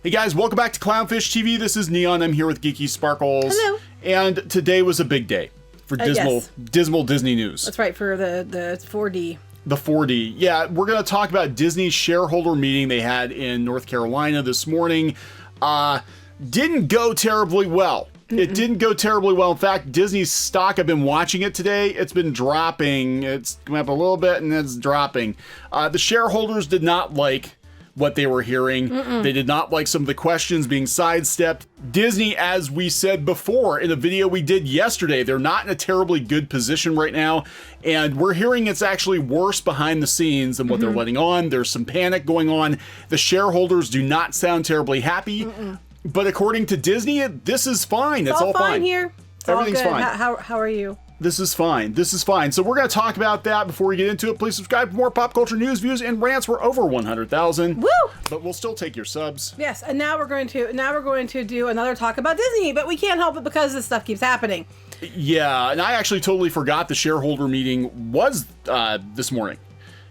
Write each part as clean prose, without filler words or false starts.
Hey guys, welcome back to CLOWNFISH TV. This is Kneon. I'm here with Geeky Sparkles. Hello. And today was a big day for dismal Disney news. That's right, for the 4D. The 4D. Yeah, we're going to talk about Disney's shareholder meeting they had in North Carolina this morning. Didn't go terribly well. It didn't go terribly well. In fact, Disney's stock, I've been watching it today. It's been dropping. It's went up a little bit and it's dropping. The shareholders did not like what they were hearing. They did not like some of the questions being sidestepped. Disney, as we said before in a video we did yesterday, they're not in a terribly good position right now. And we're hearing it's actually worse behind the scenes than what they're letting on. There's some panic going on. The shareholders do not sound terribly happy. But according to Disney, this is fine. It's all fine here. It's Everything's all good. fine. How are you? This is fine. This is fine. So we're going to talk about that before we get into it. Please subscribe for more pop culture news, views, and rants. We're over 100,000. Woo! But we'll still take your subs. Yes, and now we're going to do another talk about Disney, but we can't help it because this stuff keeps happening. Yeah, and I actually totally forgot the shareholder meeting was this morning.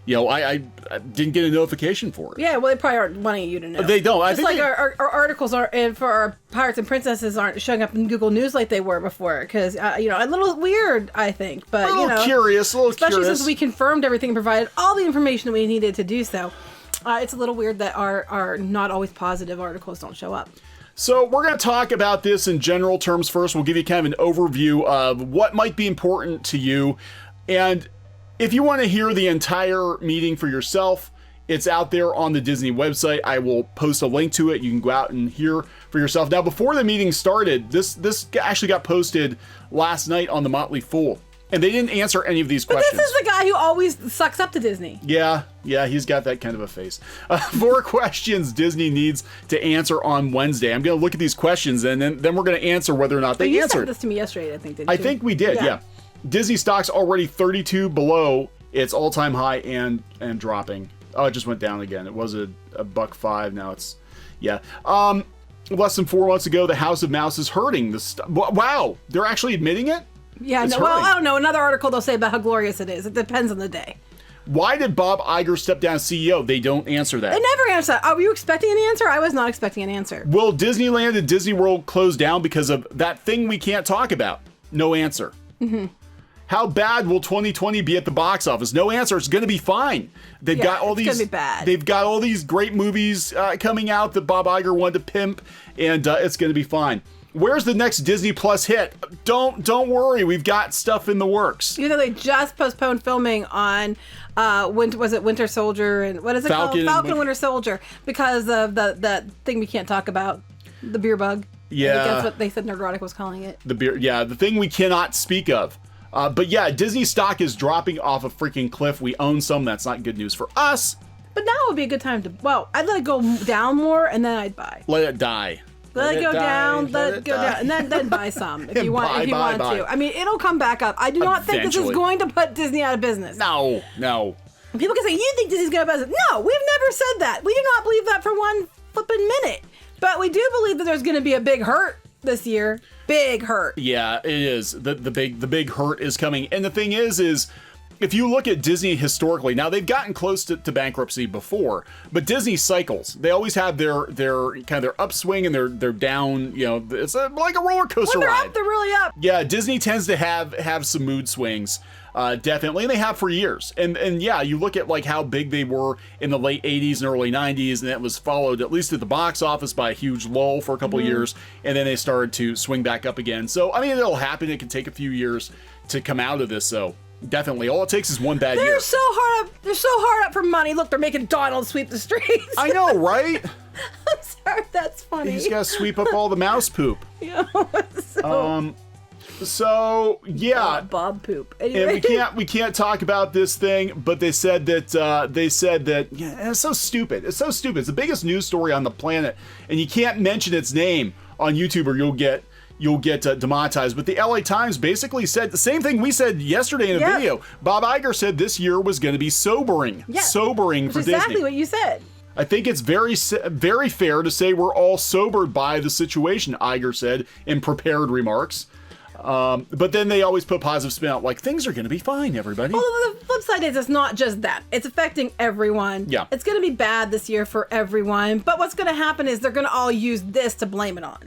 You know, I didn't get a notification for it. Yeah, well, they probably aren't wanting you to know. They don't. Just like our articles aren't, and for our Pirates and Princesses aren't showing up in Google News like they were before. Because, you know, a little weird, I think. But, a little curious, especially since we confirmed everything and provided all the information that we needed to do so. It's a little weird that our not always positive articles don't show up. So we're going to talk about this in general terms first. We'll give you kind of an overview of what might be important to you. And if you want to hear the entire meeting for yourself, it's out there on the Disney website. I will post a link to it. You can go out and hear for yourself. Now, before the meeting started, this actually got posted last night on the Motley Fool, and they didn't answer any of these questions. But this is the guy who always sucks up to Disney. Yeah, he's got that kind of a face. 4 questions Disney needs to answer on Wednesday. I'm going to look at these questions, and then we're going to answer whether or not they answered. You sent this to me yesterday, I think, didn't you? I think we did, yeah. Disney stock's already 32 below its all-time high and dropping. Oh, it just went down again. It was a $1.05. Now it's, yeah. Less than 4 months ago, the House of Mouse is hurting. Wow, they're actually admitting it? Yeah, no, well, I don't know. Another article they'll say about how glorious it is. It depends on the day. Why did Bob Iger step down as CEO? They don't answer that. They never answer that. Are you expecting an answer? I was not expecting an answer. Will Disneyland and Disney World close down because of that thing we can't talk about? No answer. How bad will 2020 be at the box office? No answer. It's going to be fine. They've got all these. It's going to be bad. They've got all these great movies coming out that Bob Iger wanted to pimp, and it's going to be fine. Where's the next Disney Plus hit? Don't worry. We've got stuff in the works. You know, they just postponed filming on Winter Soldier and what is it called? Falcon and Winter Soldier, because of that thing we can't talk about, the beer bug. Yeah, I think that's what they said Nerdrotic was calling it. The beer. Yeah, the thing we cannot speak of. But yeah, Disney stock is dropping off a freaking cliff. We own some. That's not good news for us. But now would be a good time to, well, I'd let it go down more and then I'd buy. Let it die. Let it go down, let it go down, and then buy some if you want to. I mean, it'll come back up. I do not think this is going to put Disney out of business. No. People can say, you think Disney's going to business. No, we've never said that. We do not believe that for one flipping minute. But we do believe that there's going to be a big hurt this year. Big hurt. Yeah, it is. The big hurt is coming. And the thing is if you look at Disney historically, now they've gotten close to bankruptcy before, but Disney cycles. They always have their kind of their upswing and their down, you know, it's like a roller coaster when they're ride. Up, they're really up. Yeah, Disney tends to have some mood swings. Definitely, and they have for years. And yeah, you look at like how big they were in the late 80s and early 90s, and that was followed, at least at the box office, by a huge lull for a couple of years, and then they started to swing back up again. So, I mean, it'll happen. It can take a few years to come out of this, so definitely. All it takes is one bad year. They're so hard up for money. Look, they're making Donald sweep the streets. I know, right? I'm sorry, that's funny. He's got to sweep up all the mouse poop. Yeah, So yeah, Bob poop. Anyway. And we can't talk about this thing, but they said that yeah, it's so stupid. It's so stupid. It's the biggest news story on the planet, and you can't mention its name on YouTube or you'll get demonetized. But the LA Times basically said the same thing we said yesterday in a video. Bob Iger said this year was going to be sobering. Yeah. Sobering for Disney. Exactly what you said. I think it's very fair to say we're all sobered by the situation, Iger said in prepared remarks. But then they always put positive spin out, like things are going to be fine, everybody. Well, the flip side is it's not just that. It's affecting everyone. Yeah. It's going to be bad this year for everyone. But what's going to happen is they're going to all use this to blame it on.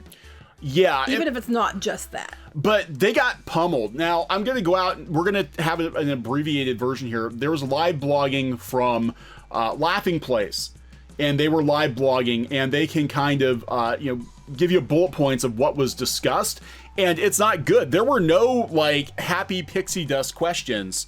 Yeah. Even if it's not just that. But they got pummeled. Now, I'm going to go out, we're going to have an abbreviated version here. There was live blogging from Laughing Place, and they were live blogging, and they can kind of, give you bullet points of what was discussed, and it's not good. There were no, like, happy pixie dust questions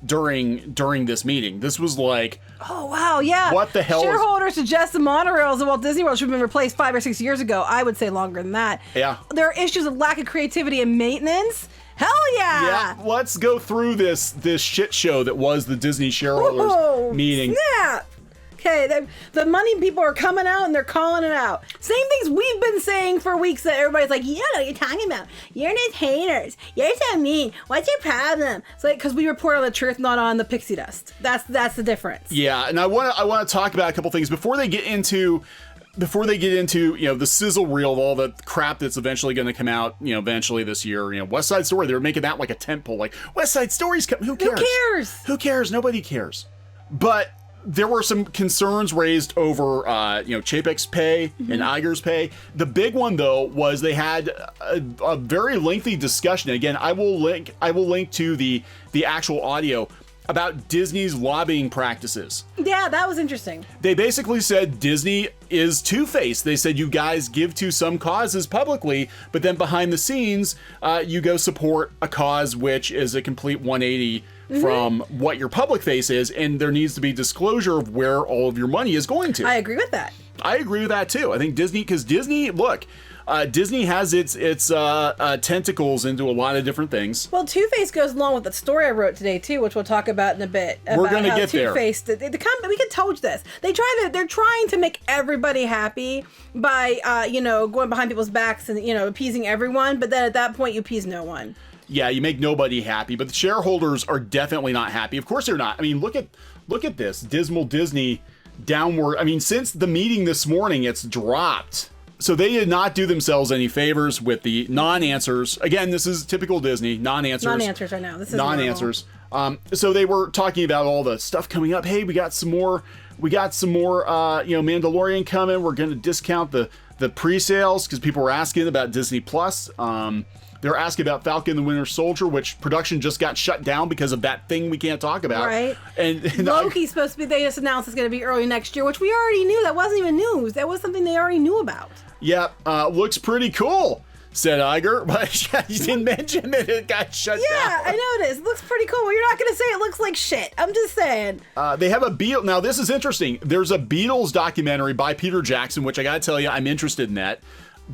during this meeting. This was like, oh wow, yeah. What the hell? Shareholders suggest the monorails at Walt Disney World should have been replaced 5 or 6 years ago. I would say longer than that. Yeah. There are issues of lack of creativity and maintenance. Hell yeah! Yeah, let's go through this shit show that was the Disney shareholders meeting. Snap! Okay, the money people are coming out and they're calling it out. Same things we've been saying for weeks that everybody's like, you know what you're talking about. You're just haters. You're so mean. What's your problem? It's like, because we report on the truth, not on the pixie dust. That's the difference. Yeah, and I want to talk about a couple things before they get into the sizzle reel of all the crap that's eventually going to come out, eventually this year. West Side Story, they were making that like a tentpole, like West Side Story's coming. Who cares? Who cares? Nobody cares. But there were some concerns raised over, Chapek's pay and Iger's pay. The big one though was they had a very lengthy discussion. Again, I will link to the actual audio about Disney's lobbying practices. Yeah, that was interesting. They basically said Disney is two-faced. They said you guys give to some causes publicly, but then behind the scenes, you go support a cause which is a complete 180 from what your public face is, and there needs to be disclosure of where all of your money is going to. I agree with that. I agree with that too. I think Disney has its tentacles into a lot of different things. Well, Two-Face goes along with the story I wrote today too, which we'll talk about in a bit. We're going to get there. Two-Face, we can told this. They're trying to make everybody happy by going behind people's backs and appeasing everyone, but then at that point you appease no one. Yeah, you make nobody happy, but the shareholders are definitely not happy. Of course they're not. I mean, look at this dismal Disney downward. I mean, since the meeting this morning, it's dropped. So they did not do themselves any favors with the non-answers. Again, this is typical Disney, non-answers. Non-answers right now. This is non-answers. So they were talking about all the stuff coming up. Hey, we got some more. Mandalorian coming. We're going to discount the pre-sales because people were asking about Disney Plus. They're asking about Falcon and the Winter Soldier, which production just got shut down because of that thing we can't talk about. Right. And Loki's supposed to be, they just announced it's going to be early next year, which we already knew. That wasn't even news. That was something they already knew about. Yeah, looks pretty cool, said Iger, but you didn't mention that it got shut down. Yeah, I know it is. It looks pretty cool. Well, you're not going to say it looks like shit. I'm just saying. They have a Beatles. Now, this is interesting. There's a Beatles documentary by Peter Jackson, which I got to tell you, I'm interested in that.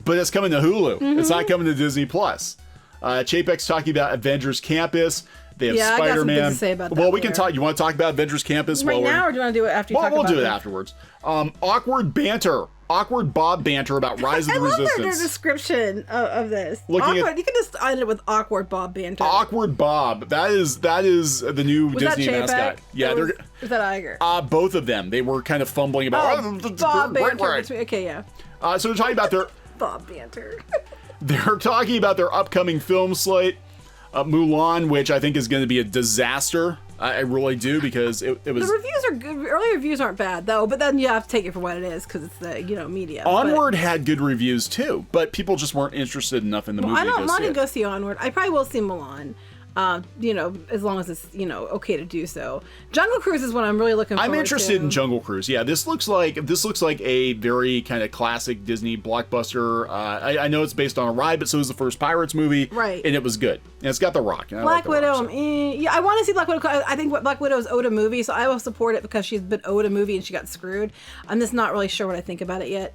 But it's coming to Hulu. It's not coming to Disney Plus. Chapek's talking about Avengers Campus. They have Spider-Man. I got some things to say about that. Well, we can talk. You want to talk about Avengers Campus right now, or do you want to do it after you talk about it? We'll do it afterwards. Awkward banter. Awkward Bob banter about Rise of the Resistance. I love their description of this. You can just end it with awkward Bob banter. Awkward Bob. That is the new Disney mascot. Yeah, was that Iger? Both of them. They were kind of fumbling about Bob banter. Okay, yeah. So they're talking about their Bob banter. They're talking about their upcoming film slate, Mulan, which I think is going to be a disaster. I really do, because it was. The reviews are good. Early reviews aren't bad though, but then you have to take it for what it is because it's the media. Onward had good reviews too, but people just weren't interested enough in the movie. I don't want to go see Onward. I probably will see Mulan. As long as it's okay to do so. Jungle Cruise is what I'm really looking forward to. I'm interested in Jungle Cruise. Yeah, this looks like a very kind of classic Disney blockbuster. I know it's based on a ride, but so is the first Pirates movie, right? And it was good. And it's got The Rock. Black Widow. I want to see Black Widow. I think Black Widow is owed a movie, so I will support it because she's been owed a movie and she got screwed. I'm just not really sure what I think about it yet.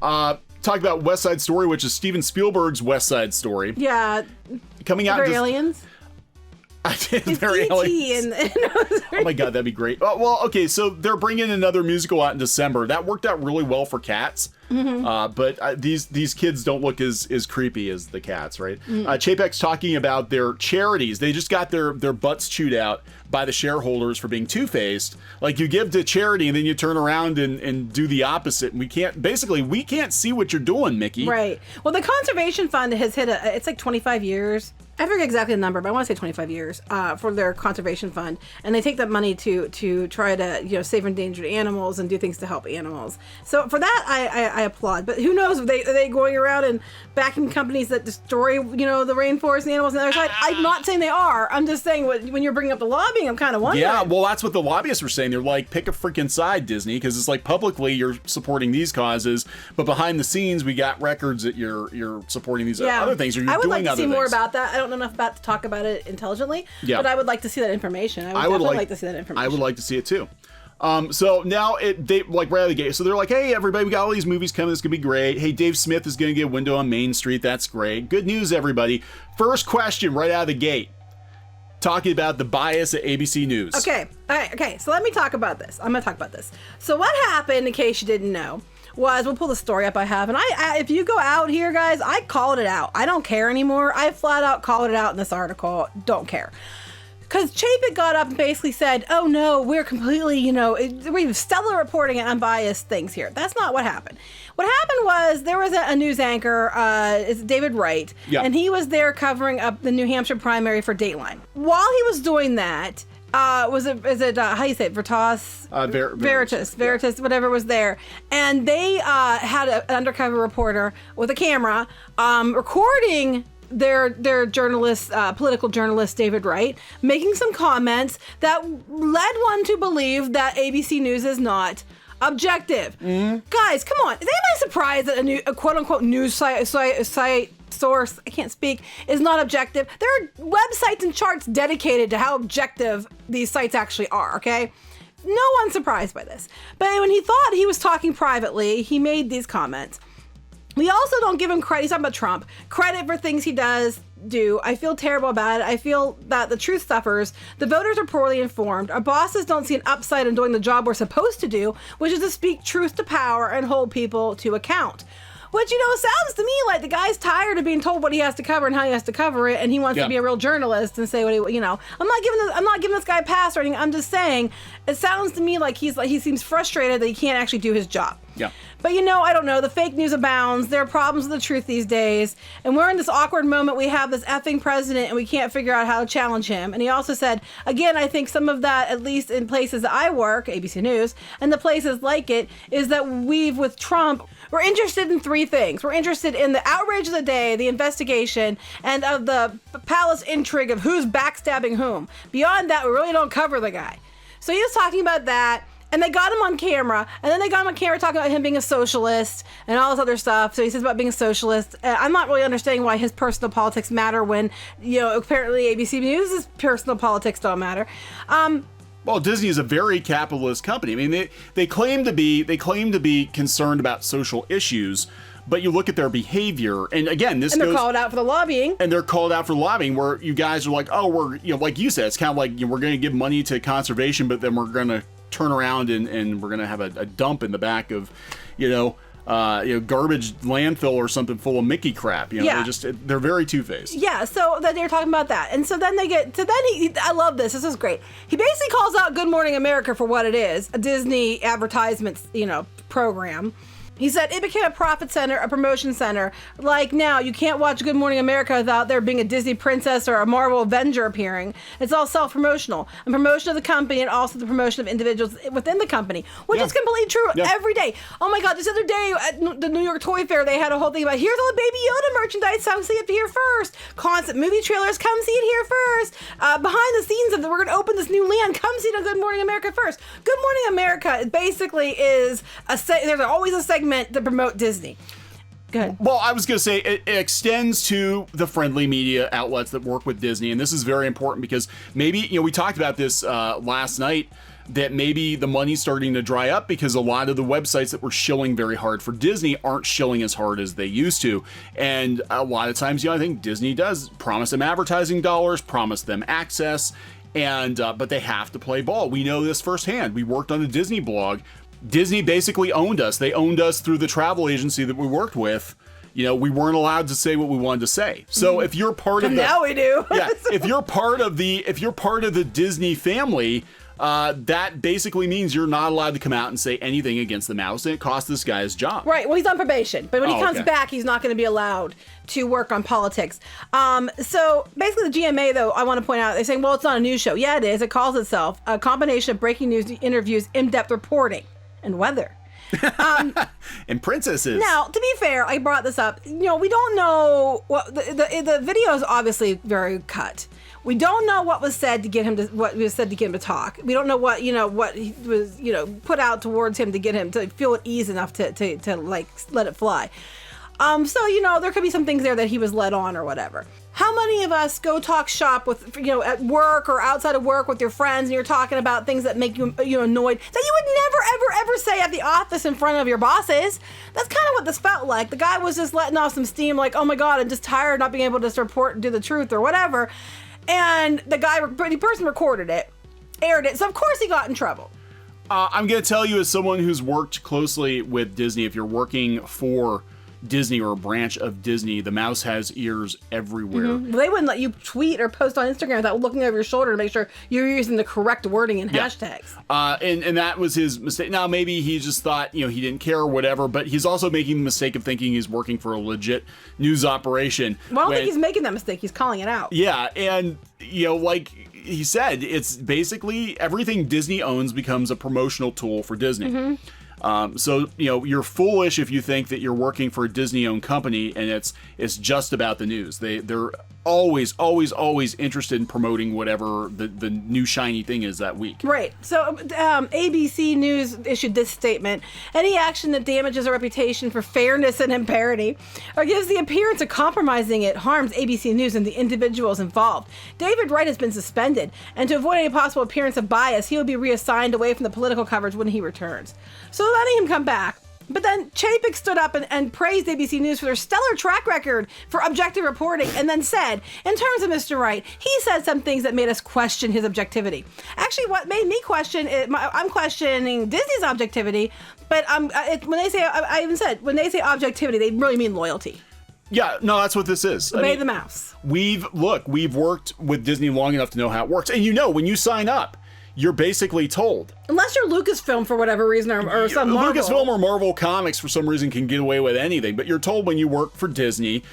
Talk about West Side Story, which is Steven Spielberg's West Side Story. Yeah. Coming out. Aliens. I did It's very E.T. and Oh my god, that'd be great. Well, okay, so they're bringing another musical out in December. That worked out really well for cats. But these kids don't look as creepy as the cats, right? Chapek's talking about their charities. They just got their butts chewed out by the shareholders for being two-faced. Like, you give to charity and then you turn around and do the opposite. And we can't see what you're doing, Mickey. Right. Well, the conservation fund has hit it's like 25 years. I forget exactly the number, but I want to say 25 years for their conservation fund, and they take that money to try to save endangered animals and do things to help animals. So for that, I applaud. But who knows? Are they going around and backing companies that destroy the rainforest and the animals on the other side? I'm not saying they are. I'm just saying when you're bringing up the lobbying, I'm kind of wondering. Yeah, well, that's what the lobbyists were saying. They're like, pick a freaking side, Disney, because it's like publicly you're supporting these causes, but behind the scenes we got records that you're supporting these other things. Or you're I would doing like to other see more things. about that. I don't know enough about to talk about it intelligently, but I would like to see that information. I would definitely like to see that information. I would like to see it too. So now they like right out of the gate. So they're like, hey, everybody, we got all these movies coming. It's gonna be great. Hey, Dave Smith is gonna get a window on Main Street. That's great. Good news, everybody. First question right out of the gate. Talking about the bias at ABC News. Okay. All right. Okay. So let me talk about this. I'm gonna talk about this. So what happened, in case you didn't know, was we'll pull the story up I have, and I if you go out here, guys, I called it out. I don't care anymore. I flat out called it out in this article. Don't care. Because Chapek got up and basically said, oh no, we're completely, we have stellar reporting and unbiased things here. That's not what happened. What happened was there was a news anchor, it's David Wright, and he was there covering up the New Hampshire primary for Dateline. While he was doing that, how do you say it? Veritas, whatever was there. And they had an undercover reporter with a camera recording their journalist, political journalist David Wright, making some comments that led one to believe that ABC News is not objective. Guys, come on. Is anybody surprised that a quote-unquote news site source, I can't speak, is not objective? There are websites and charts dedicated to how objective these sites actually are, okay? No one's surprised by this. But when he thought he was talking privately, he made these comments. We also don't give him credit, he's talking about Trump, credit for things he does do. I feel terrible about it. I feel that the truth suffers. The voters are poorly informed. Our bosses don't see an upside in doing the job we're supposed to do, which is to speak truth to power and hold people to account. Which, sounds to me like the guy's tired of being told what he has to cover and how he has to cover it, and he wants to be a real journalist and say what I'm not giving this guy a pass or anything. I'm just saying, it sounds to me like he seems frustrated that he can't actually do his job. Yeah. But I don't know. The fake news abounds. There are problems with the truth these days. And we're in this awkward moment. We have this effing president and we can't figure out how to challenge him. And he also said, again, I think some of that, at least in places that I work, ABC News, and the places like it, is that with Trump, we're interested in three things. We're interested in the outrage of the day, the investigation, and of the palace intrigue of who's backstabbing whom. Beyond that, we really don't cover the guy. So he was talking about that. And they got him on camera, and then they got him on camera talking about him being a socialist and all this other stuff. So he says about being a socialist. I'm not really understanding why his personal politics matter when, apparently ABC News' personal politics don't matter. Well, Disney is a very capitalist company. I mean, they claim to be concerned about social issues, but you look at their behavior, and again, they're called out for the lobbying. And they're called out for lobbying, where you guys are like, oh, we're like you said, it's kind of like we're going to give money to conservation, but then we're going to turn around and we're going to have a dump in the back of, garbage landfill or something full of Mickey crap. They're very two-faced. Yeah, so they're talking about that. And so then I love this. This is great. He basically calls out Good Morning America for what it is, a Disney advertisements, program. He said it became a profit center, a promotion center. Like now, you can't watch Good Morning America without there being a Disney princess or a Marvel Avenger appearing. It's all self-promotional. And promotion of the company and also the promotion of individuals within the company, which is completely true every day. Oh my God, this other day at the New York Toy Fair, they had a whole thing about, here's all the Baby Yoda merchandise, come see it here first. Constant movie trailers, come see it here first. Behind the scenes of we're going to open this new land, come see it on Good Morning America first. Good Morning America basically is there's always a segment to promote Disney. Good. Well, I was going to say it extends to the friendly media outlets that work with Disney, and this is very important because maybe we talked about this last night that maybe the money's starting to dry up because a lot of the websites that were shilling very hard for Disney aren't shilling as hard as they used to. And a lot of times, I think Disney does promise them advertising dollars, promise them access, and but they have to play ball. We know this firsthand. We worked on a Disney blog. Disney basically owned us. They owned us through the travel agency that we worked with. We weren't allowed to say what we wanted to say. So if you're part of now we do. Yeah, if you're part of the Disney family, that basically means you're not allowed to come out and say anything against the mouse, and it cost this guy his job. Right. Well, he's on probation, but when he comes okay. back, he's not going to be allowed to work on politics. So basically, the GMA, though, I want to point out, they're saying, well, it's not a news show. Yeah, it is. It calls itself a combination of breaking news, interviews, in-depth reporting, and weather. And princesses. Now, to be fair, I brought this up. We don't know what the video is obviously very cut. We don't know what was said to get him to talk. We don't know what he was put out towards him to get him to feel at ease enough to like let it fly. So there could be some things there that he was led on or whatever. How many of us go talk shop with at work or outside of work with your friends, and you're talking about things that make you annoyed that you would never ever say at the office in front of your bosses? That's kind of what this felt like. The guy was just letting off some steam, like, oh my god, I'm just tired of not being able to report and do the truth or whatever. And the person recorded it, aired it, so of course he got in trouble. I'm going to tell you, as someone who's worked closely with Disney, if you're working for Disney or a branch of Disney, the mouse has ears everywhere. Mm-hmm. They wouldn't let you tweet or post on Instagram without looking over your shoulder to make sure you're using the correct wording and hashtags. And that was his mistake. Now, maybe he just thought, he didn't care or whatever, but he's also making the mistake of thinking he's working for a legit news operation. Well, I don't think he's making that mistake. He's calling it out. Yeah, and, like he said, it's basically everything Disney owns becomes a promotional tool for Disney. Mm-hmm. So you're foolish if you think that you're working for a Disney-owned company and it's just about the news. They're always interested in promoting whatever the new shiny thing is that week. Right. So ABC News issued this statement: any action that damages a reputation for fairness and imparity or gives the appearance of compromising it harms ABC News and the individuals involved. David Wright has been suspended, and to avoid any possible appearance of bias, he will be reassigned away from the political coverage when he returns. So letting him come back. But then Chapek stood up and praised ABC News for their stellar track record for objective reporting, and then said, in terms of Mr. Wright, he said some things that made us question his objectivity. Actually, what made me question it, I'm questioning Disney's objectivity, but when they say objectivity, they really mean loyalty. Yeah, no, that's what this is. Obey the mouse. We've worked with Disney long enough to know how it works. And when you sign up, you're basically told. Unless you're Lucasfilm for whatever reason, or some Marvel. Lucasfilm or Marvel Comics for some reason can get away with anything, but you're told when you work for Disney,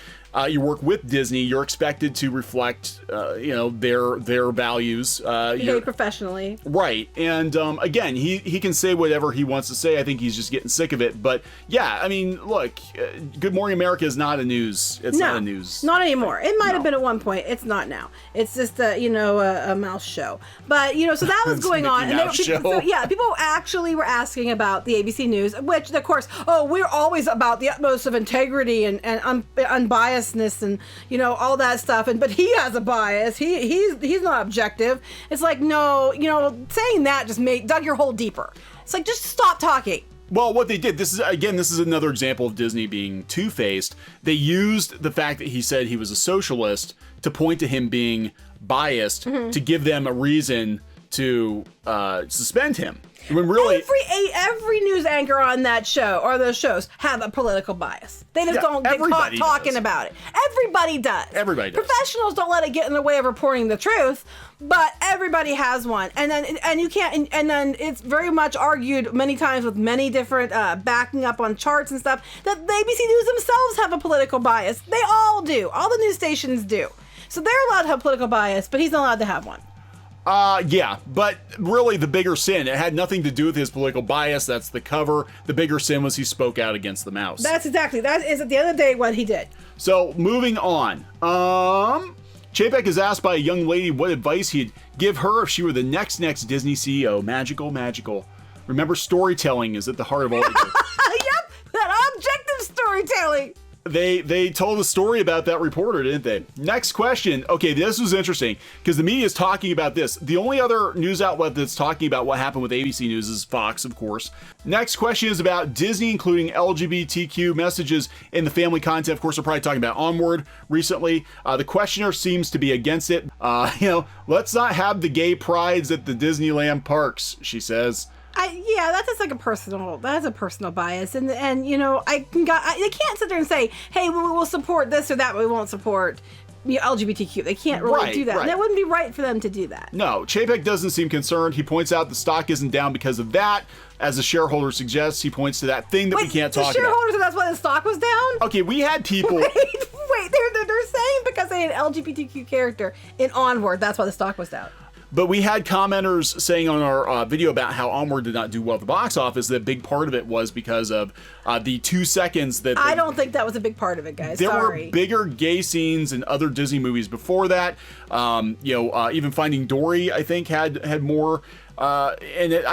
you work with Disney, you're expected to reflect, their values. Behave professionally. Right. And again, he can say whatever he wants to say. I think he's just getting sick of it. But yeah, look, Good Morning America is not a news. It's not a news. Not anymore. It might have been at one point. It's not now. It's just a mouse show. But so that was going on. And people actually were asking about the ABC News, which of course, we're always about the utmost of integrity and unbiased. And all that stuff, but he has a bias. He's not objective. It's like, no, saying that just dug your hole deeper. It's like, just stop talking. Well, what they did, this is another example of Disney being two-faced. They used the fact that he said he was a socialist to point to him being biased, to give them a reason to suspend him. When really, every news anchor on that show or those shows have a political bias. They just don't get caught talking about it. Everybody does. Everybody does. Professionals don't let it get in the way of reporting the truth, but everybody has one. And then it's very much argued many times with many different backing up on charts and stuff that the ABC News themselves have a political bias. They all do. All the news stations do. So they're allowed to have political bias, but he's not allowed to have one. Yeah, but really the bigger sin, it had nothing to do with his political bias. That's the cover. The bigger sin was he spoke out against the mouse. That is at the end of the day what he did. So moving on. Chapek is asked by a young lady what advice he'd give her if she were the next Disney CEO. Magical. Remember, storytelling is at the heart of all we do. Yep, that objective storytelling. They told a story about that reporter, didn't they? Next question. Okay, this was interesting because the media is talking about this. The only other news outlet that's talking about what happened with ABC News is Fox, of course. Next question is about Disney including LGBTQ messages in the family content. Of course, we're probably talking about Onward recently. The questioner seems to be against it. Let's not have the gay prides at the Disneyland parks, she says. That's just like a personal bias, and they can't sit there and say, hey, we will support this or that, but we won't support LGBTQ. They can't really do that. Right. And that wouldn't be right for them to do that. No, Chapek doesn't seem concerned. He points out the stock isn't down because of that. As the shareholder suggests, he points to that thing that we can't talk about. The shareholders, that's why the stock was down? Okay, we had people... Wait, they're saying because they had an LGBTQ character in Onward, that's why the stock was down. But we had commenters saying on our video about how Onward did not do well at the box office that a big part of it was because of the 2 seconds that... I don't think that was a big part of it, guys. There were bigger gay scenes in other Disney movies before that. Even Finding Dory, I think, had more... I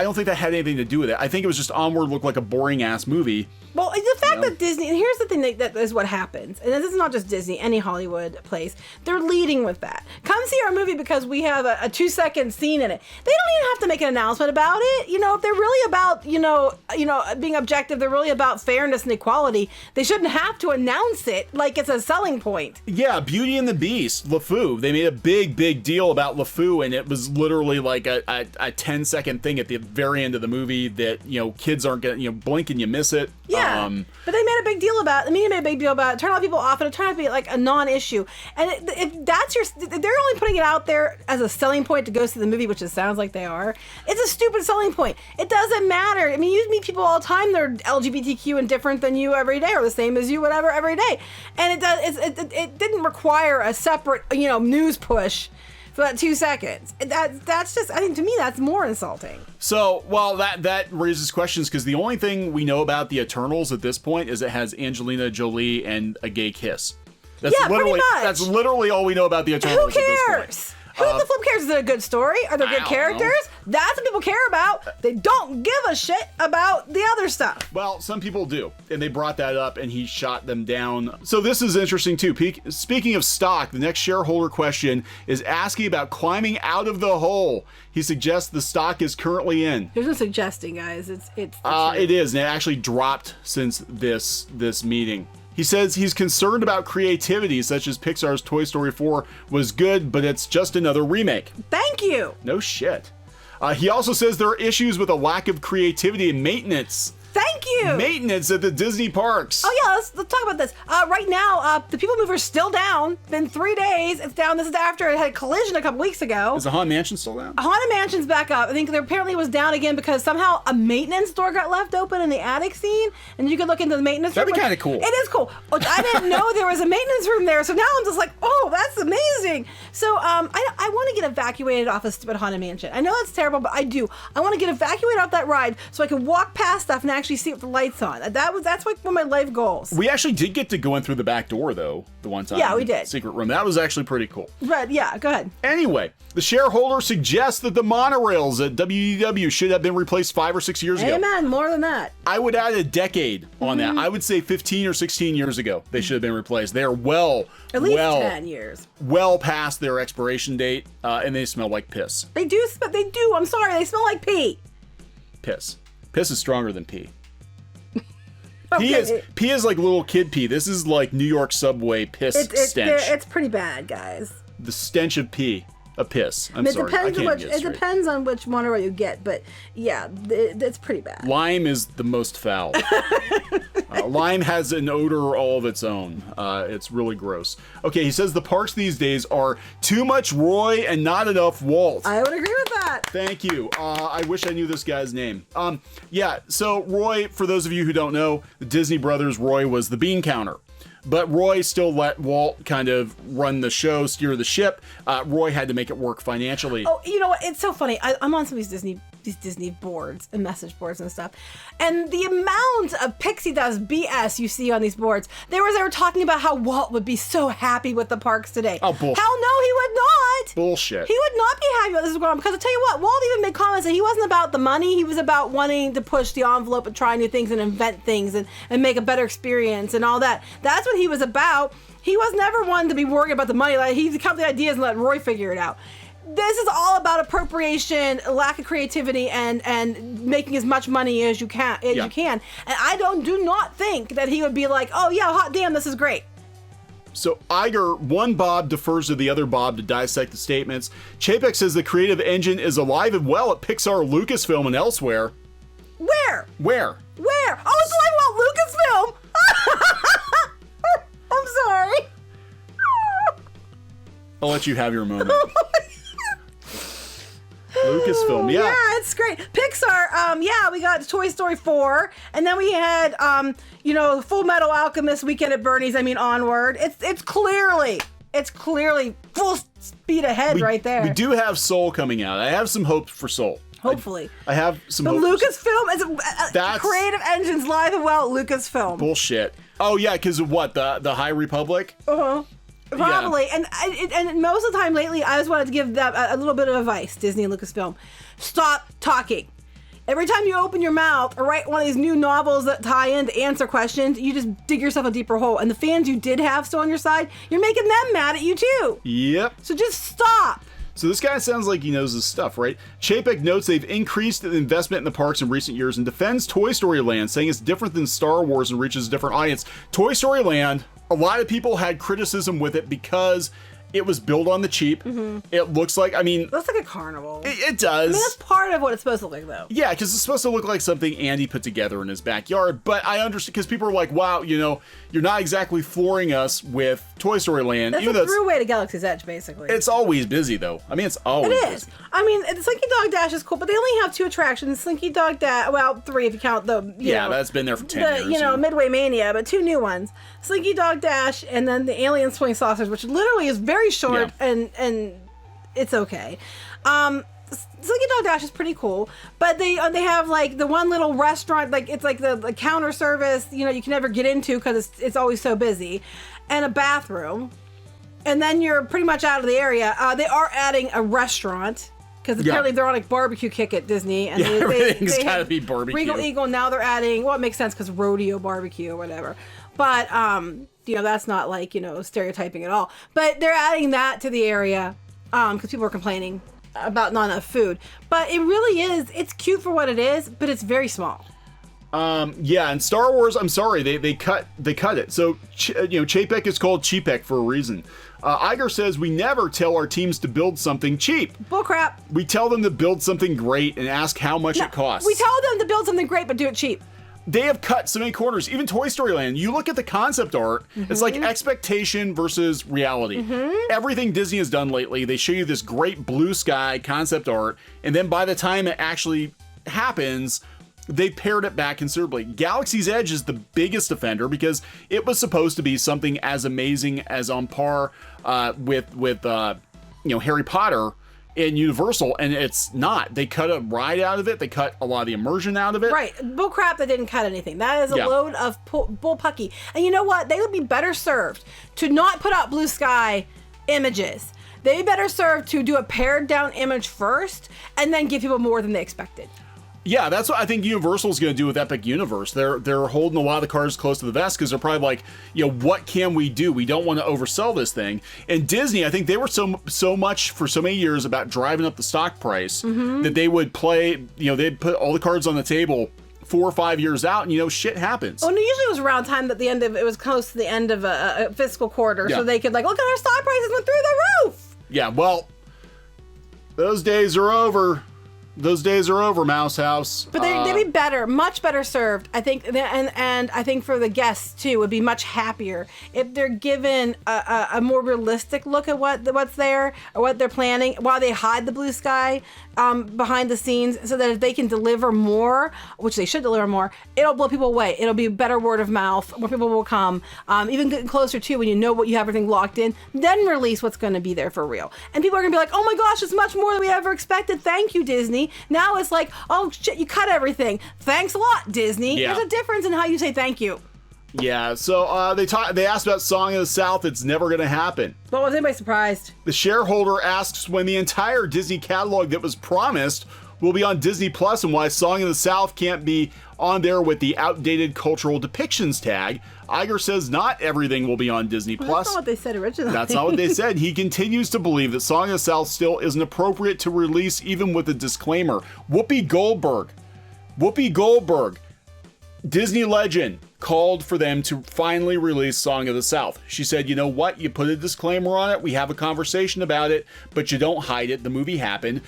don't think that had anything to do with it. I think it was just Onward looked like a boring-ass movie. Well, the fact that Disney, and here's the thing that is what happens, and this is not just Disney, any Hollywood place, they're leading with that. Come see our movie because we have a 2-second scene in it. They don't even have to make an announcement about it. If they're really about, being objective, they're really about fairness and equality, they shouldn't have to announce it like it's a selling point. Yeah, Beauty and the Beast, Lefou, they made a big deal about Lefou, and it was literally like a 10-second thing at the very end of the movie that, kids aren't going to, blink and you miss it. Yeah, but they made a big deal about it. The media made a big deal about it. Turn a lot of people off, and it turned out to be like a non-issue. And if that's they're only putting it out there as a selling point to go see the movie, which it sounds like they are. It's a stupid selling point. It doesn't matter. I mean, you meet people all the time. They're LGBTQ and different than you every day, or the same as you, whatever, every day. And it didn't require a separate, news push for that 2 seconds. That's just, I think, to me, that's more insulting. So, well, that raises questions because the only thing we know about the Eternals at this point is it has Angelina Jolie and a gay kiss. That's pretty much. That's literally all we know about the Eternals. Who at this cares? point. Who the flip cares? Is it a good story? Are there good characters? That's what people care about. They don't give a shit about the other stuff. Well, some people do, and they brought that up, and he shot them down. So this is interesting, too. Speaking of stock, the next shareholder question is asking about climbing out of the hole he suggests the stock is currently in. There's no suggesting, guys. It is, and it actually dropped since this meeting. He says he's concerned about creativity, such as Pixar's Toy Story 4 was good, but it's just another remake. Thank you. No shit. He also says there are issues with a lack of creativity and maintenance. Thank you. Maintenance at the Disney parks. Oh yeah, let's talk about this. Right now, the People Mover's still down. Been 3 days. It's down. This is after it had a collision a couple weeks ago. Is the Haunted Mansion still down? Haunted Mansion's back up. I think there apparently was down again because somehow a maintenance door got left open in the attic scene, and you could look into the maintenance room. That'd be kind of cool. It is cool. I didn't know there was a maintenance room there, so now I'm just like, oh, that's amazing. So I want to get evacuated off of stupid Haunted Mansion. I know that's terrible, but I do. I want to get evacuated off that ride so I can walk past stuff and actually see what the lights on. That's like one of my life goals. We actually did get to go in through the back door though, the one time. Yeah, we did. Secret room. That was actually pretty cool. But yeah, go ahead. Anyway, the shareholder suggests that the monorails at WDW should have been replaced 5 or 6 years ago. Amen. More than that. I would add a decade on that. I would say 15 or 16 years ago they should have been replaced. They are at least 10 years. Well past their expiration date, and they smell like piss. They do. I'm sorry. They smell like pee. Piss. Piss is stronger than pee. Okay. Pee is like little kid pee. This is like New York subway piss stench. It's pretty bad, guys. The stench of pee. A piss. I'm sorry. It depends on which monorail you get, but yeah, it's pretty bad. Lime is the most foul. Lime has an odor all of its own. It's really gross. Okay, he says the parks these days are too much Roy and not enough Walt. I would agree with that. Thank you. I wish I knew this guy's name. Yeah, so Roy, for those of you who don't know, the Disney Brothers, Roy was the bean counter. But Roy still let Walt kind of run the show, steer the ship. Roy had to make it work financially. Oh, you know what? It's so funny. I'm on some of these these Disney boards and message boards and stuff. And the amount of pixie dust BS you see on these boards. They were talking about how Walt would be so happy with the parks today. Oh, bullshit. Hell no, he would not. Bullshit. He would not be happy about this going on, because I'll tell you what, Walt even made comments that he wasn't about the money. He was about wanting to push the envelope and try new things and invent things and make a better experience and all that. That's what he was about. He was never one to be worried about the money. Like, he'd come up with the ideas and let Roy figure it out. This is all about appropriation, lack of creativity, and making as much money as you can. You can. And I do not think that he would be like, oh yeah, hot damn, this is great. So Iger, one Bob defers to the other Bob to dissect the statements. Chapek says the creative engine is alive and well at Pixar, Lucasfilm, and elsewhere. Where? Where? Oh, it's alive at Lucasfilm. I'm sorry. I'll let you have your moment. Lucasfilm, yeah. Yeah, it's great. Pixar, we got Toy Story 4, and then we had, Full Metal Alchemist, Weekend at Bernie's, Onward. It's clearly full speed ahead right there. We do have Soul coming out. I have some hope for Soul. Hopefully. I have some But hope. Lucasfilm is creative engines live and well at Lucasfilm. Bullshit. Oh, yeah, because of what? The High Republic? Uh-huh. Probably. Yeah. And most of the time lately, I just wanted to give them a little bit of advice, Disney and Lucasfilm. Stop talking. Every time you open your mouth or write one of these new novels that tie in to answer questions, you just dig yourself a deeper hole. And the fans you did have still on your side, you're making them mad at you too. Yep. So just stop. So this guy sounds like he knows his stuff, right? Chapek notes they've increased the investment in the parks in recent years and defends Toy Story Land, saying it's different than Star Wars and reaches a different audience. Toy Story Land, a lot of people had criticism with it because it was built on the cheap. Mm-hmm. It looks like, it looks like a carnival. It does. That's part of what it's supposed to look like, though. Yeah, because it's supposed to look like something Andy put together in his backyard. But I understand, because people are like, wow, you're not exactly flooring us with Toy Story Land. That's a throughway to Galaxy's Edge, basically. It's always busy, though. It's always busy. Slinky Dog Dash is cool, but they only have 2 attractions. Slinky Dog Dash, 3 if you count that's been there for 10 years. Midway Mania, but 2 new ones. Slinky Dog Dash, and then the Alien Swing Saucers, which literally is very short, and it's okay. Slinky Dog Dash is pretty cool, but they have like the one little restaurant, like it's like the counter service, you can never get into because it's always so busy, and a bathroom, and then you're pretty much out of the area. They are adding a restaurant because apparently they're on a barbecue kick at Disney, and everything's gotta be barbecue. Regal Eagle, now they're adding, it makes sense because rodeo barbecue or whatever, but that's not like stereotyping at all, but they're adding that to the area because people are complaining about not enough food. But it really is, it's cute for what it is, but it's very small. And Star Wars, I'm sorry, they cut it. So Chapek is called Chapek for a reason. Iger says we never tell our teams to build something cheap. Bullcrap. We tell them to build something great and ask how much it costs. We tell them to build something great but do it cheap. They have cut so many corners. Even Toy Story Land, you look at the concept art, it's like expectation versus reality. Everything Disney has done lately, they show you this great blue sky concept art, and then by the time it actually happens, they pared it back considerably. Galaxy's Edge is the biggest offender because it was supposed to be something as amazing as on par with Harry Potter in Universal, and it's not. They cut a ride out of it. They cut a lot of the immersion out of it. Right. Bull crap, they didn't cut anything. That is a load of bull pucky. And you know what? They would be better served to not put out blue sky images. They'd be better served to do a pared down image first and then give people more than they expected. Yeah, that's what I think Universal's going to do with Epic Universe. They're holding a lot of the cards close to the vest because they're probably like, what can we do? We don't want to oversell this thing. And Disney, I think they were so much for so many years about driving up the stock price that they would play, they'd put all the cards on the table 4 or 5 years out, and shit happens. Oh, and usually it was around time that it was close to the end of a fiscal quarter, so they could look at our stock prices went through the roof. Yeah, well, those days are over. Those days are over, Mouse House. But they'd be better, much better served, I think, and I think for the guests too, would be much happier if they're given a more realistic look at what's there or what they're planning while they hide the blue sky behind the scenes, so that if they can deliver more, which they should deliver more, it'll blow people away. It'll be better word of mouth. More people will come. Even getting closer to when you know what you have everything locked in, then release what's going to be there for real. And people are going to be like, oh my gosh, it's much more than we ever expected. Thank you, Disney. money. Now it's like, oh shit, you cut everything. Thanks a lot, Disney. Yeah. There's a difference in how you say thank you. Yeah, so they asked about Song of the South. It's never going to happen. But was anybody surprised? The shareholder asks when the entire Disney catalog that was promised will be on Disney Plus and why Song of the South can't be on there with the outdated cultural depictions tag. Iger says not everything will be on Disney Plus. That's not what they said originally. That's not what they said. He continues to believe that Song of the South still isn't appropriate to release, even with a disclaimer. Whoopi Goldberg, Disney legend, called for them to finally release Song of the South. She said, you know what? You put a disclaimer on it. We have a conversation about it, but you don't hide it. The movie happened.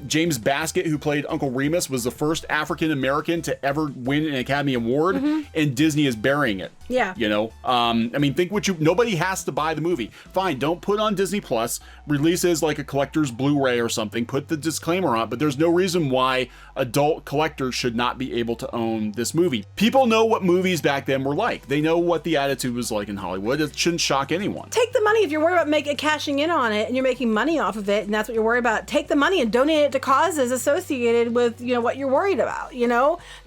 James Baskett, who played Uncle Remus, was the first African-American to ever win an Academy Award, and Disney is burying it. Yeah. You know, I mean, nobody has to buy the movie. Fine, don't put on Disney Plus. Release it as like a collector's Blu-ray or something. Put the disclaimer on, but there's no reason why adult collectors should not be able to own this movie. People know what movies back then were like. They know what the attitude was like in Hollywood. It shouldn't shock anyone. Take the money if you're worried about cashing in on it and you're making money off of it, and that's what you're worried about. Take the money and donate it to causes associated with what you're worried about.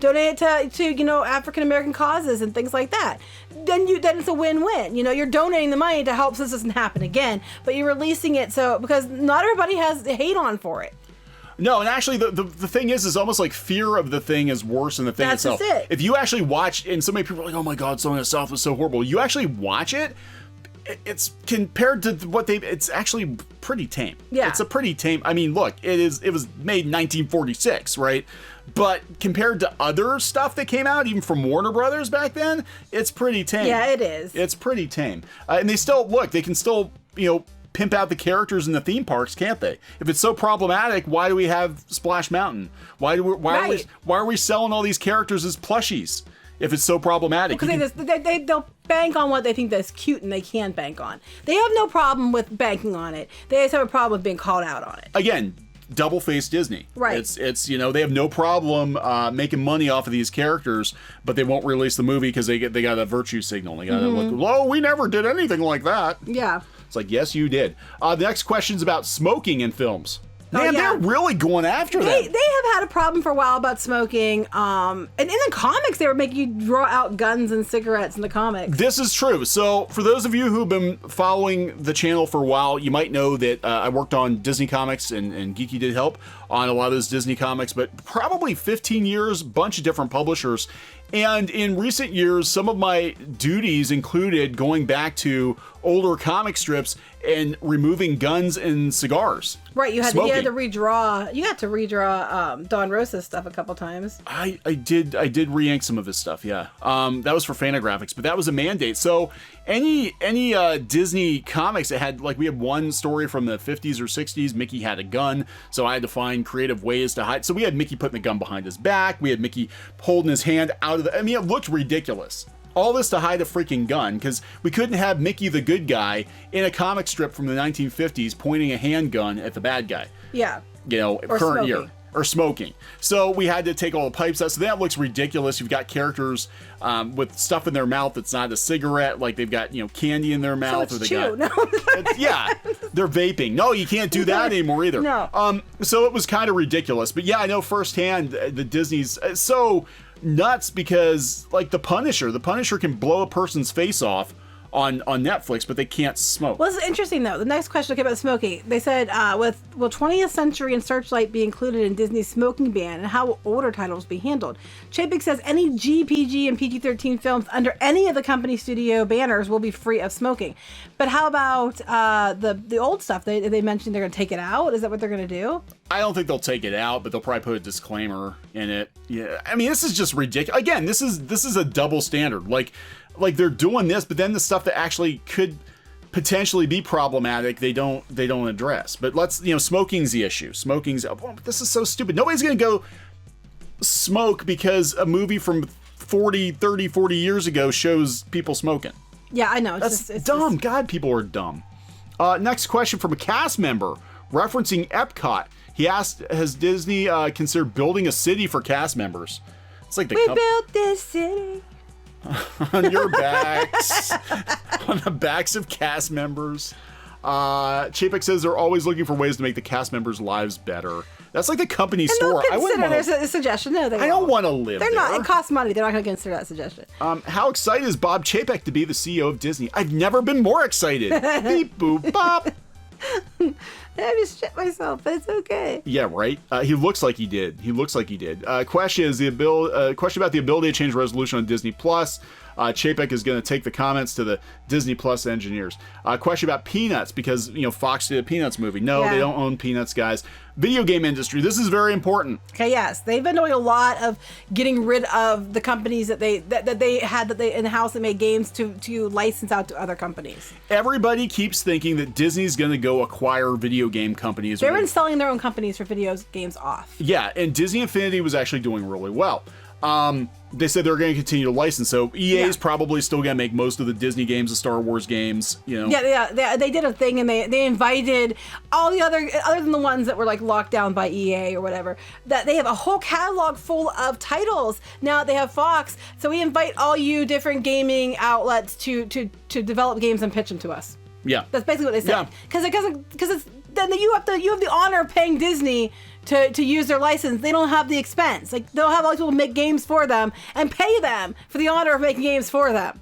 Donate it to African American causes and things like that. Then it's a win-win. You're donating the money to help so this doesn't happen again, but you're releasing it because not everybody has hate on for it. No, and actually, the thing is almost like fear of the thing is worse than the thing itself. That's it. If you actually watch, and so many people are like, oh my God, Song of the South was so horrible. You actually watch it, it's compared to it's actually pretty tame. Yeah. It's a pretty tame, I mean, look, it was made in 1946, right? But compared to other stuff that came out, even from Warner Brothers back then, it's pretty tame. Yeah, it is. It's pretty tame. And they can still, pimp out the characters in the theme parks, can't they? If it's so problematic, why do we have Splash Mountain? Why are we selling all these characters as plushies? If it's so problematic, because they'll bank on what they think that's cute and they can bank on. They have no problem with banking on it. They just have a problem with being called out on it. Again, double-faced Disney. Right. It's they have no problem making money off of these characters, but they won't release the movie because they got a virtue signal. They got to look, oh, we never did anything like that. Yeah. It's like, yes, you did. The next question's about smoking in films. Man, yeah. they're really going after that. They have had a problem for a while about smoking. And in the comics, they were making you draw out guns and cigarettes in the comics. This is true. So for those of you who've been following the channel for a while, you might know that I worked on Disney comics and Geeky did help on a lot of those Disney comics, but probably 15 years, bunch of different publishers. And in recent years, some of my duties included going back to older comic strips and removing guns and cigars. Right, you had to redraw. You had to redraw Don Rosa's stuff a couple times. I did re-ink some of his stuff. Yeah, that was for Fantagraphics, but that was a mandate. So any Disney comics that had, like, we had one story from the 50s or 60s. Mickey had a gun, so I had to find creative ways to hide. So we had Mickey putting the gun behind his back. We had Mickey holding his hand out of the. I mean, it looked ridiculous. All this to hide a freaking gun, because we couldn't have Mickey the good guy in a comic strip from the 1950s pointing a handgun at the bad guy. Yeah. Or current smoking. Year. Or smoking. So we had to take all the pipes out. So that looks ridiculous. You've got characters with stuff in their mouth that's not a cigarette, like they've got candy in their mouth, so or they chew. got yeah, they're vaping. No, you can't do that anymore either. No. So it was kind of ridiculous. But yeah, I know firsthand the Disney's so nuts because, like, the Punisher can blow a person's face off on Netflix, but they can't smoke. Well, this is interesting, though. The next question about smoking. They said, will 20th Century and Searchlight be included in Disney's smoking ban, and how will older titles be handled? Chapek says any G, PG, and PG-13 films under any of the company studio banners will be free of smoking. But how about the old stuff? They mentioned they're going to take it out. Is that what they're going to do? I don't think they'll take it out, but they'll probably put a disclaimer in it. Yeah, I mean, this is just ridiculous. Again, this is a double standard. Like they're doing this, but then the stuff that actually could potentially be problematic, they don't address. But smoking's the issue. This is so stupid. Nobody's gonna go smoke because a movie from 30-40 years ago shows people smoking. Yeah, I know. It's dumb. God, people are dumb. Next question from a cast member referencing Epcot. He asked, has Disney considered building a city for cast members? It's like we built this city. On your backs, on the backs of cast members. Chapek says they're always looking for ways to make the cast members' lives better. That's like the company And store. they'll consider their suggestion. No, they I don't want to live there. They're not. It costs money. They're not going to consider that suggestion. How excited is Bob Chapek to be the CEO of Disney? I've never been more excited. Beep, boop, bop. I just shit myself, but it's okay. Yeah, right. He looks like he did. Question is question about the ability to change resolution on Disney Plus. Chapek is going to take the comments to the Disney Plus engineers. Question about Peanuts, because Fox did a Peanuts movie. No, They don't own Peanuts, guys. Video game industry. This is very important. Okay, yes, they've been doing a lot of getting rid of the companies that they had in the house that made games to license out to other companies. Everybody keeps thinking that Disney's going to go acquire video game companies. They've been selling their own companies for video games off. Yeah, and Disney Infinity was actually doing really well. They said they're going to continue to license, so EA's probably still going to make most of the Disney games, the Star Wars games, Yeah, they did a thing, and they invited all the other than the ones that were like locked down by EA or whatever, that they have a whole catalog full of titles. Now they have Fox, so we invite all you different gaming outlets to develop games and pitch them to us. Yeah. That's basically what they said. Because it's then you have the honor of paying Disney to use their license. They don't have the expense. Like, they'll have all these people make games for them and pay them for the honor of making games for them.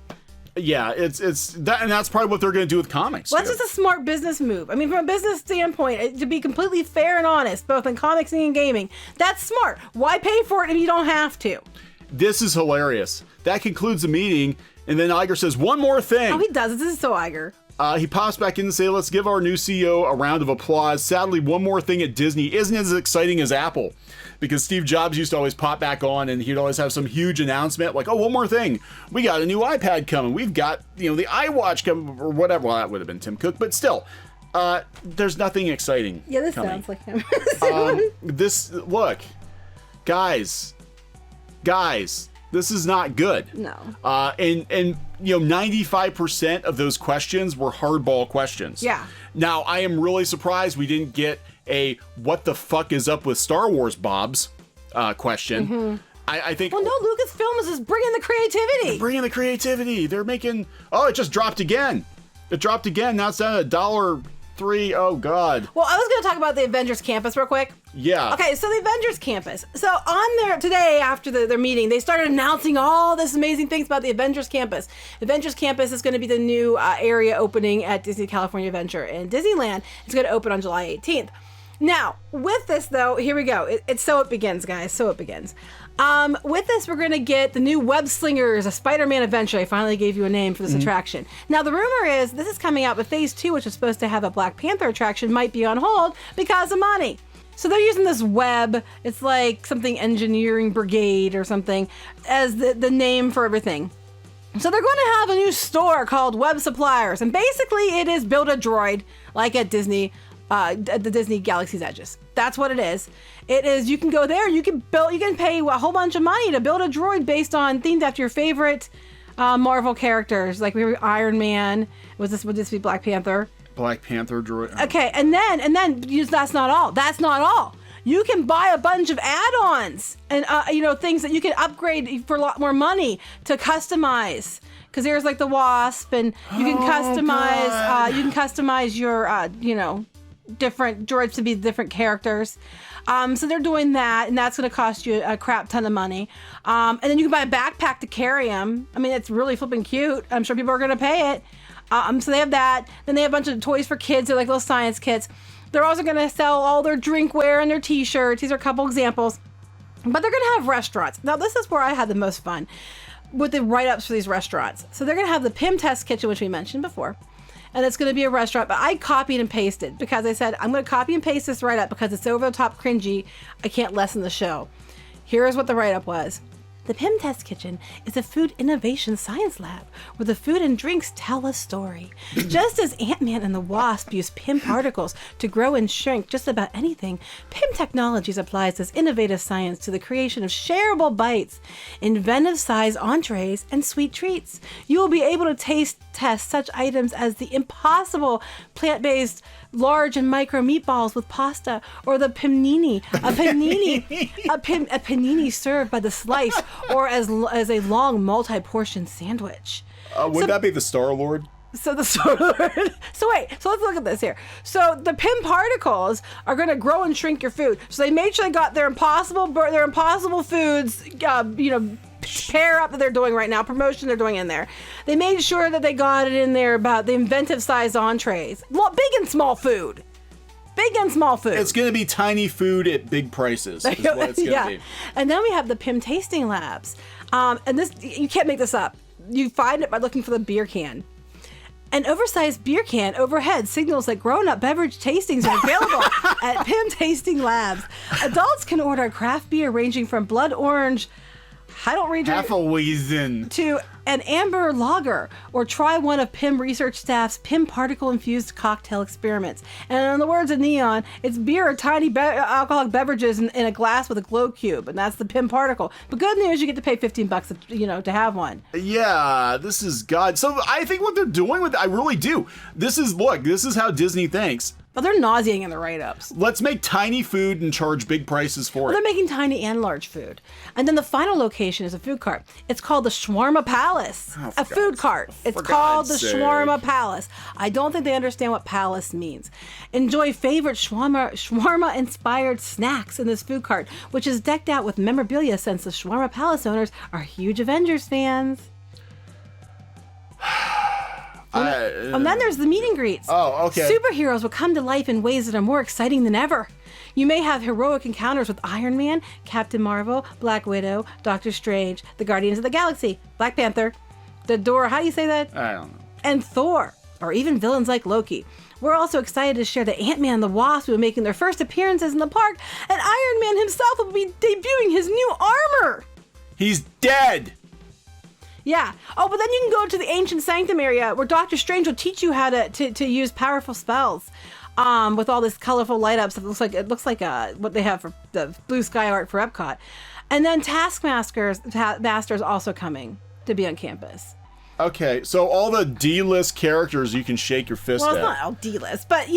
Yeah, it's that, and that's probably what they're going to do with comics. Well, that's just a smart business move. I mean, from a business standpoint, to be completely fair and honest, both in comics and in gaming, that's smart. Why pay for it if you don't have to? This is hilarious. That concludes the meeting, and then Iger says one more thing. Oh, he does. This is so Iger. He pops back in and say, let's give our new CEO a round of applause. Sadly, one more thing at Disney isn't as exciting as Apple, because Steve Jobs used to always pop back on and he'd always have some huge announcement like, oh, one more thing. We got a new iPad coming. We've got, the iWatch coming, or whatever. Well, that would have been Tim Cook, but still, there's nothing exciting. Yeah, this coming. sounds like him. Look, guys, this is not good. No. And 95% of those questions were hardball questions. Yeah. Now, I am really surprised we didn't get a what the fuck is up with Star Wars Bob's question. Mm-hmm. I think... Well, no, Lucasfilm is just bringing the creativity. They're making... Oh, it just dropped again. Now it's down to $1.03. Oh, God. Well, I was going to talk about the Avengers Campus real quick. Yeah. Okay, so the Avengers Campus. So on there today, after their meeting, they started announcing all this amazing things about the Avengers Campus. Avengers Campus is going to be the new area opening at Disney California Adventure in Disneyland. It's going to open on July 18th. Now, with this, though, here we go. So it begins, guys. So it begins. With this, we're going to get the new Web Slingers, a Spider-Man adventure. I finally gave you a name for this attraction. Now, the rumor is this is coming out with Phase 2, which is supposed to have a Black Panther attraction, might be on hold because of money. So they're using this web, it's like something engineering brigade or something, as the name for everything. So they're going to have a new store called Web Suppliers. And basically it is build a droid like at Disney, at the Disney Galaxy's Edges. That's what it is. It is, you can go there, you can pay a whole bunch of money to build a droid based on themed after your favorite Marvel characters. Like we were Iron Man. Would this be Black Panther? Black Panther droid. Okay, and then that's not all. That's not all. You can buy a bunch of add-ons and things that you can upgrade for a lot more money to customize. Because there's like the Wasp, and you can customize. You can customize your different droids to be different characters. So they're doing that, and that's going to cost you a crap ton of money. And then you can buy a backpack to carry them. I mean, it's really flipping cute. I'm sure people are going to pay it. So they have that. Then they have a bunch of toys for kids. They're like little science kits. They're also going to sell all their drinkware and their t-shirts. These are a couple examples. But they're going to have restaurants. Now, this is where I had the most fun with the write-ups for these restaurants. So they're going to have the Pym Test Kitchen, which we mentioned before. And it's going to be a restaurant. But I copied and pasted because I said, I'm going to copy and paste this write-up because it's over-the-top cringy. I can't lessen the show. Here's what the write-up was. The Pym Test Kitchen is a food innovation science lab where the food and drinks tell a story. Just as Ant-Man and the Wasp use Pym particles to grow and shrink just about anything, Pym Technologies applies this innovative science to the creation of shareable bites, inventive size entrees, and sweet treats. You will be able to test such items as the impossible plant-based large and micro meatballs with pasta, or the panini, a panini served by the slice, or as a long multi-portion sandwich. Would that be the Star-Lord? So so let's look at this here. So the PIM particles are going to grow and shrink your food. So they made sure they got their impossible foods, pair up that they're doing right now, promotion they're doing in there. They made sure that they got it in there about the inventive sized entrees. Big and small food. Big and small food. It's going to be tiny food at big prices is what it's going to be. And then we have the PIM tasting labs. And this, you can't make this up. You find it by looking for the beer can. An oversized beer can overhead signals that grown-up beverage tastings are available at PIM Tasting Labs. Adults can order craft beer ranging from blood orange, Hefeweizen, to an amber lager, or try one of PIM research staff's PIM particle-infused cocktail experiments. And in the words of Kneon, it's beer or tiny alcoholic beverages in a glass with a glow cube, and that's the PIM particle. But good news, you get to pay $15, to have one. Yeah, this is God. So I think what they're doing with it, I really do. This is how Disney thinks. But they're nauseating in the write-ups. Let's make tiny food and charge big prices for it. They're making tiny and large food. And then the final location is a food cart. It's called the Shawarma Palace. A food cart. It's called the Shawarma Palace. I don't think they understand what palace means. Enjoy favorite shawarma-inspired snacks in this food cart, which is decked out with memorabilia since the Shawarma Palace owners are huge Avengers fans. And then there's the meet and greets. Oh, okay. Superheroes will come to life in ways that are more exciting than ever. You may have heroic encounters with Iron Man, Captain Marvel, Black Widow, Doctor Strange, the Guardians of the Galaxy, Black Panther, how do you say that? I don't know. And Thor, or even villains like Loki. We're also excited to share that Ant-Man and the Wasp will be making their first appearances in the park, and Iron Man himself will be debuting his new armor. He's dead. Yeah. Oh, but then you can go to the Ancient Sanctum area where Doctor Strange will teach you how to use powerful spells. With all this colorful light ups, it looks like what they have for the blue sky art for Epcot. And then Taskmaster's also coming to be on campus. Okay, so all the D-list characters you can shake your fist at. Well, it's not all D-list, but but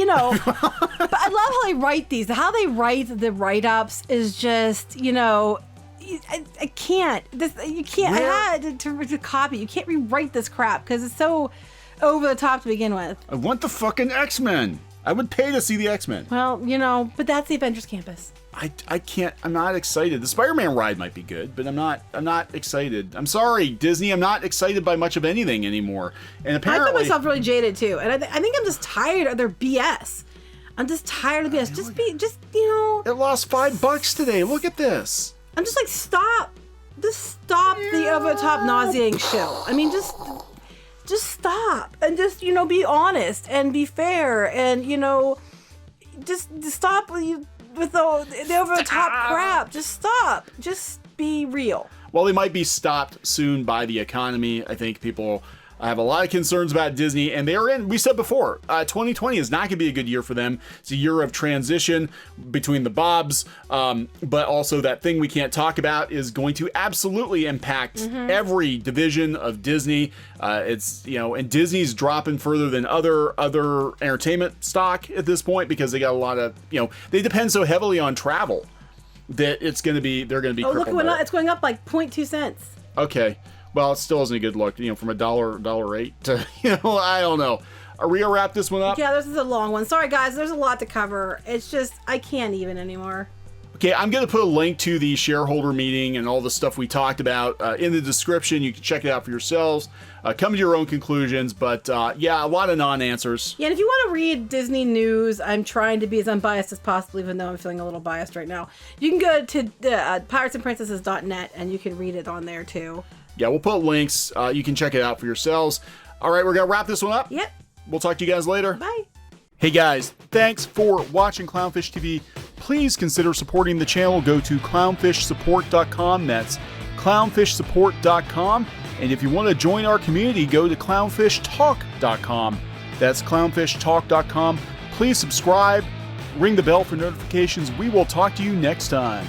I love how they write these. How they write the write-ups is just, I can't. You can't. I had to copy. You can't rewrite this crap because it's so over the top to begin with. I want the fucking X-Men. I would pay to see the X-Men. Well, but that's the Avengers Campus. I can't. I'm not excited. The Spider-Man ride might be good, but I'm not excited. I'm sorry, Disney. I'm not excited by much of anything anymore. And apparently, I feel myself really jaded too, and I think I'm just tired of their BS. I'm just tired of BS. It lost $5 today. Look at this. I'm just like, stop. Just stop the over-the-top nauseating show. I mean, just stop. And just, be honest and be fair. And, just stop with the over-the-top crap. Just stop. Just be real. Well, they might be stopped soon by the economy. I think people have a lot of concerns about Disney, and we said before, 2020 is not going to be a good year for them. It's a year of transition between the Bobs, but also that thing we can't talk about is going to absolutely impact every division of Disney. And Disney's dropping further than other entertainment stock at this point because they got a lot of, they depend so heavily on travel that they're going to be crippled. Oh, look, it's going up like 0.2 cents. Okay. Well, it still isn't a good look, from $1.08 to, I don't know. Are we gonna wrap this one up? Yeah, this is a long one. Sorry, guys. There's a lot to cover. It's just, I can't even anymore. Okay, I'm going to put a link to the shareholder meeting and all the stuff we talked about in the description. You can check it out for yourselves. Come to your own conclusions. But, a lot of non-answers. Yeah, and if you want to read Disney news, I'm trying to be as unbiased as possible, even though I'm feeling a little biased right now. You can go to piratesandprincesses.net, and you can read it on there, too. Yeah, we'll put links. You can check it out for yourselves. All right, we're going to wrap this one up. Yep. We'll talk to you guys later. Bye. Hey guys, thanks for watching CLOWNFISH TV. Please consider supporting the channel. Go to clownfishsupport.com. That's clownfishsupport.com. And if you want to join our community, go to clownfishtalk.com. That's clownfishtalk.com. Please subscribe, ring the bell for notifications. We will talk to you next time.